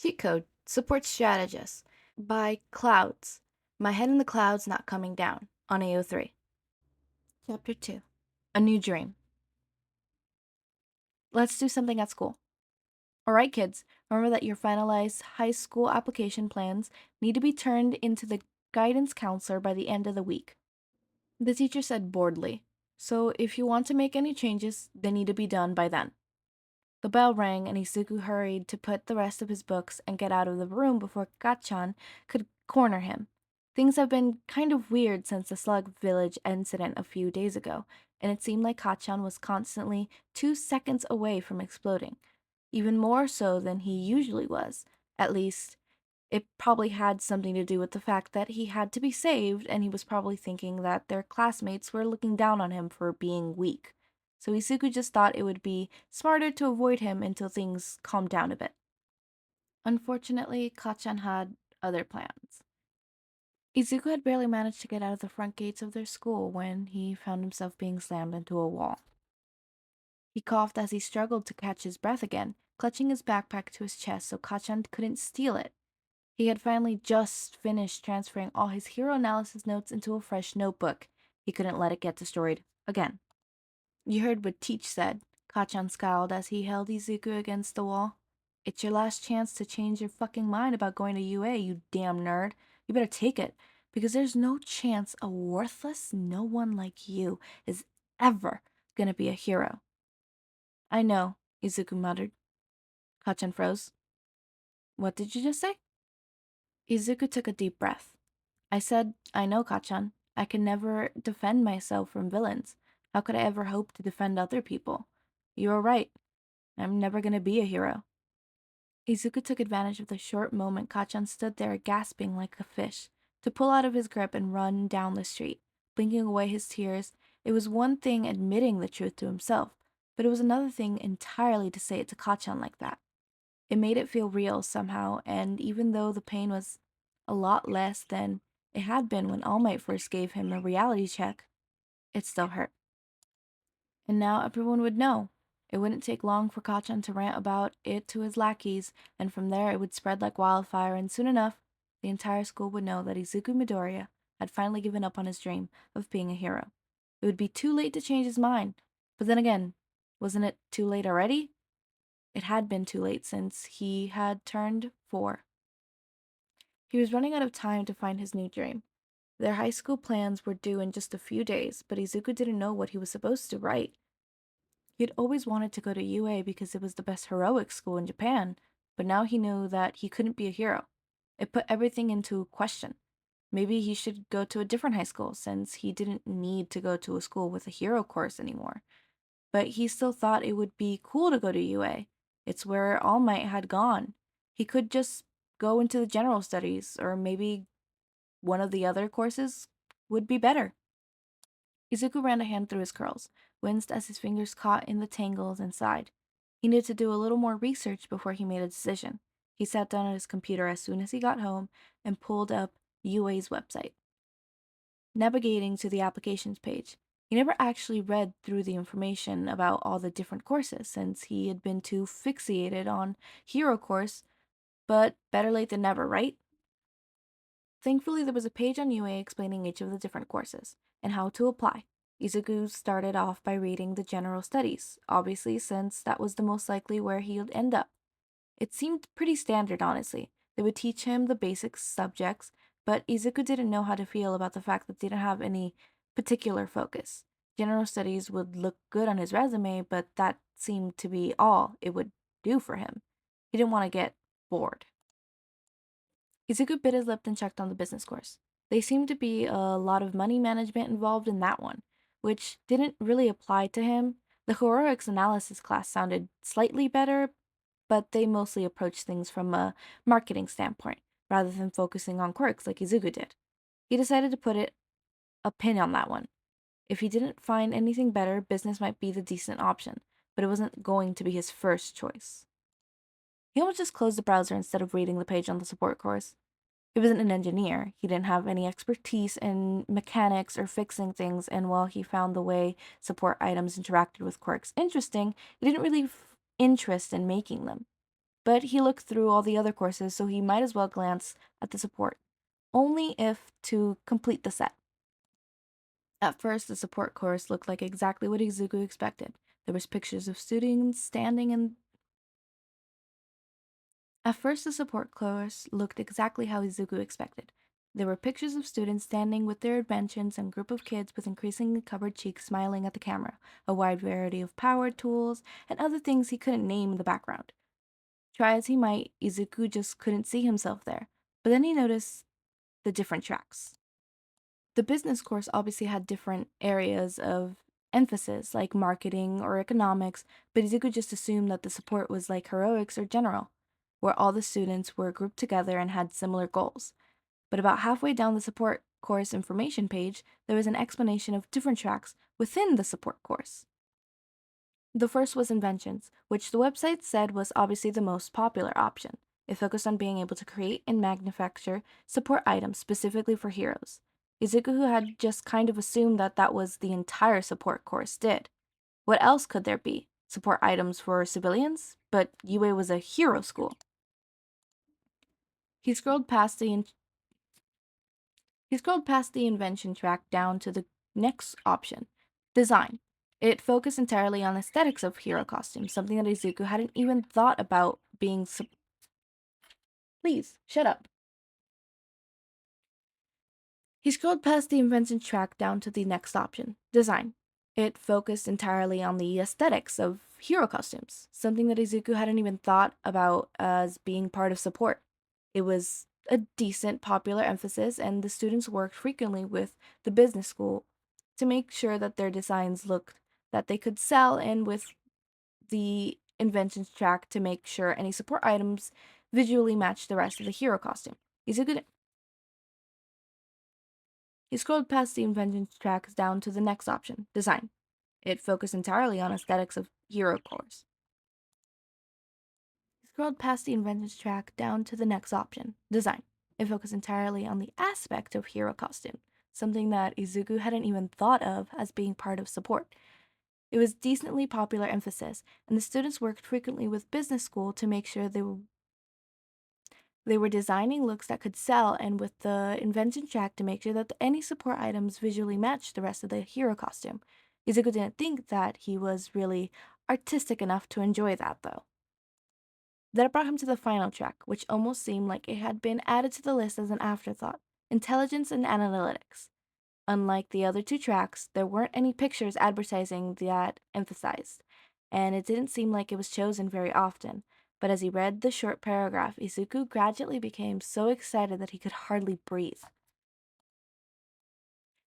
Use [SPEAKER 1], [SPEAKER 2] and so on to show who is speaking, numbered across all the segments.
[SPEAKER 1] Cheat Code Support Strategist by Clouds. My Head in the Clouds Not Coming Down on AO3. Chapter 2 A New Dream. Let's do something at school. Alright, kids, remember that your finalized high school application plans need to be turned into the guidance counselor by the end of the week. The teacher said boredly, so if you want to make any changes, they need to be done by then. The bell rang and Izuku hurried to put the rest of his books and get out of the room before Kachan could corner him. Things have been kind of weird since the Slug Village incident a few days ago, and it seemed like Kachan was constantly 2 seconds away from exploding, even more so than he usually was. At least, it probably had something to do with the fact that he had to be saved, and he was probably thinking that their classmates were looking down on him for being weak. So Izuku just thought it would be smarter to avoid him until things calmed down a bit. Unfortunately, Kachan had other plans. Izuku had barely managed to get out of the front gates of their school when he found himself being slammed into a wall. He coughed as he struggled to catch his breath again, clutching his backpack to his chest so Kachan couldn't steal it. He had finally just finished transferring all his hero analysis notes into a fresh notebook. He couldn't let it get destroyed again. You heard what Teach said, Kachan scowled as he held Izuku against the wall. It's your last chance to change your fucking mind about going to UA, you damn nerd. You better take it, because there's no chance a worthless no one like you is ever gonna be a hero. I know, Izuku muttered. Kachan froze. What did you just say? Izuku took a deep breath. I said, I know, Kachan. I can never defend myself from villains. How could I ever hope to defend other people? You are right. I'm never going to be a hero. Izuku took advantage of the short moment Kachan stood there gasping like a fish to pull out of his grip and run down the street, blinking away his tears. It was one thing admitting the truth to himself, but it was another thing entirely to say it to Kachan like that. It made it feel real somehow, and even though the pain was a lot less than it had been when All Might first gave him a reality check, it still hurt. And now everyone would know. It wouldn't take long for Kachan to rant about it to his lackeys, and from there it would spread like wildfire, and soon enough, the entire school would know that Izuku Midoriya had finally given up on his dream of being a hero. It would be too late to change his mind, but then again, wasn't it too late already? It had been too late since he had turned 4. He was running out of time to find his new dream. Their high school plans were due in just a few days, but Izuku didn't know what he was supposed to write. He had always wanted to go to UA because it was the best heroic school in Japan, but now he knew that he couldn't be a hero. It put everything into question. Maybe he should go to a different high school since he didn't need to go to a school with a hero course anymore. But he still thought it would be cool to go to UA. It's where All Might had gone. He could just go into the general studies, or maybe one of the other courses would be better. Izuku ran a hand through his curls, winced as his fingers caught in the tangles, and sighed. He needed to do a little more research before he made a decision. He sat down at his computer as soon as he got home and pulled up UA's website. Navigating to the applications page, he never actually read through the information about all the different courses since he had been too fixated on Hero Course, but better late than never, right? Thankfully, there was a page on UA explaining each of the different courses and how to apply. Izuku started off by reading the general studies, obviously, since that was the most likely where he'd end up. It seemed pretty standard, honestly. They would teach him the basic subjects, but Izuku didn't know how to feel about the fact that they didn't have any particular focus. General studies would look good on his resume, but that seemed to be all it would do for him. He didn't want to get bored. Izuku bit his lip and checked on the business course. There seemed to be a lot of money management involved in that one, which didn't really apply to him. The heroics analysis class sounded slightly better, but they mostly approached things from a marketing standpoint, rather than focusing on quirks like Izuku did. He decided to put a pin on that one. If he didn't find anything better, business might be the decent option, but it wasn't going to be his first choice. He almost just closed the browser instead of reading the page on the support course. He wasn't an engineer. He didn't have any expertise in mechanics or fixing things, and while he found the way support items interacted with quirks interesting, he didn't really interest in making them. but he looked through all the other courses, so he might as well glance at the support, only if to complete the set. At first, the support course looked like exactly what Izuku expected. There was pictures of students standing in At first, the support course looked exactly how Izuku expected. There were pictures of students standing with their inventions and a group of kids with increasingly covered cheeks smiling at the camera, a wide variety of power tools, and other things he couldn't name in the background. Try as he might, Izuku just couldn't see himself there. But then he noticed the different tracks. The business course obviously had different areas of emphasis, like marketing or economics, but Izuku just assumed that the support was like heroics or general, where all the students were grouped together and had similar goals. But about halfway down the support course information page, there was an explanation of different tracks within the support course. The first was inventions, which the website said was obviously the most popular option. It focused on being able to create and manufacture support items specifically for heroes. Izuku had just kind of assumed that that was the entire support course did. What else could there be? Support items for civilians? But UA was a hero school. He scrolled past the invention track down to the next option, design. It focused entirely on aesthetics of hero costumes, something that Izuku hadn't even thought about being. Please, shut up. He scrolled past the invention track down to the next option, design. It focused entirely on the aesthetics of hero costumes, something that Izuku hadn't even thought about as being part of support. It was a decent, popular emphasis, and the students worked frequently with the business school to make sure that their designs looked that they could sell, and with the inventions track to make sure any support items visually matched the rest of the hero costume. Izuku He scrolled past the inventions tracks down to the next option, design. It focused entirely on aesthetics of hero cores. He scrolled past the inventions track down to the next option, design. It focused entirely on the aspect of hero costume, something that Izuku hadn't even thought of as being part of support. It was decently popular emphasis, and the students worked frequently with business school to make sure they were designing looks that could sell, and with the invention track to make sure that any support items visually matched the rest of the hero costume. Izuku didn't think that he was really artistic enough to enjoy that, though. That brought him to the final track, which almost seemed like it had been added to the list as an afterthought, intelligence and analytics. Unlike the other two tracks, there weren't any pictures advertising that emphasized, and it didn't seem like it was chosen very often. But as he read the short paragraph, Izuku gradually became so excited that he could hardly breathe.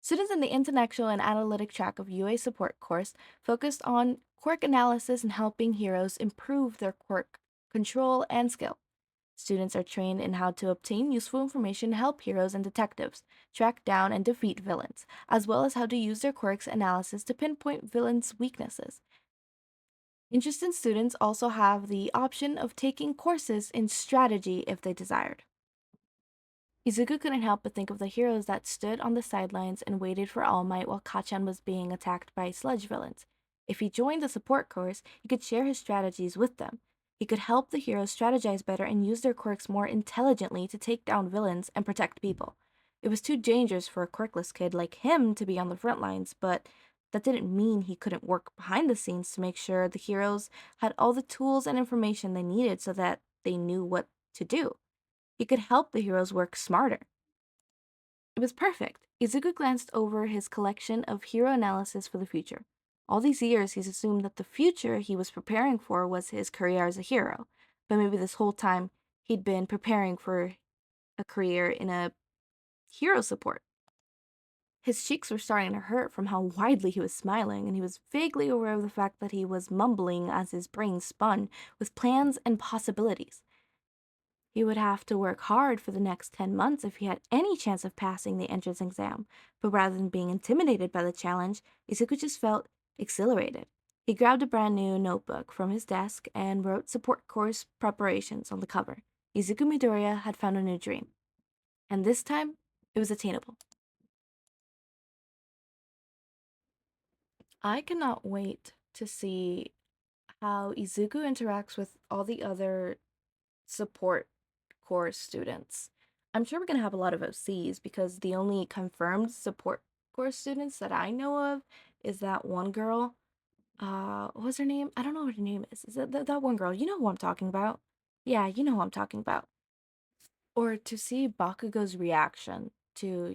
[SPEAKER 1] Students in the intellectual and analytic track of UA support course focused on quirk analysis and helping heroes improve their quirk control and skill. Students are trained in how to obtain useful information to help heroes and detectives track down and defeat villains, as well as how to use their quirks analysis to pinpoint villains' weaknesses. Interested students also have the option of taking courses in strategy if they desired. Izuku couldn't help but think of the heroes that stood on the sidelines and waited for All Might while Kachan was being attacked by sludge villains. If he joined the support course, he could share his strategies with them. He could help the heroes strategize better and use their quirks more intelligently to take down villains and protect people. It was too dangerous for a quirkless kid like him to be on the front lines, but that didn't mean he couldn't work behind the scenes to make sure the heroes had all the tools and information they needed so that they knew what to do. He could help the heroes work smarter. It was perfect. Izuku glanced over his collection of hero analysis for the future. All these years, he's assumed that the future he was preparing for was his career as a hero, but maybe this whole time he'd been preparing for a career in a hero support. His cheeks were starting to hurt from how widely he was smiling, and he was vaguely aware of the fact that he was mumbling as his brain spun with plans and possibilities. He would have to work hard for the next 10 months if he had any chance of passing the entrance exam, but rather than being intimidated by the challenge, Izuku just felt exhilarated. He grabbed a brand new notebook from his desk and wrote support course preparations on the cover. Izuku Midoriya had found a new dream, and this time it was attainable. I cannot wait to see how Izuku interacts with all the other support course students. I'm sure we're gonna have a lot of OCs because the only confirmed support course students that I know of is that one girl. What was her name? I don't know what her name is. Is it that one girl? You know who I'm talking about? Yeah, you know who I'm talking about. Or to see Bakugo's reaction to,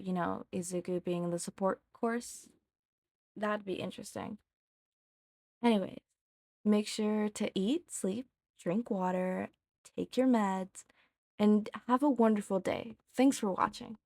[SPEAKER 1] Izuku being in the support course. That'd be interesting. Anyways, make sure to eat, sleep, drink water, take your meds, and have a wonderful day. Thanks for watching.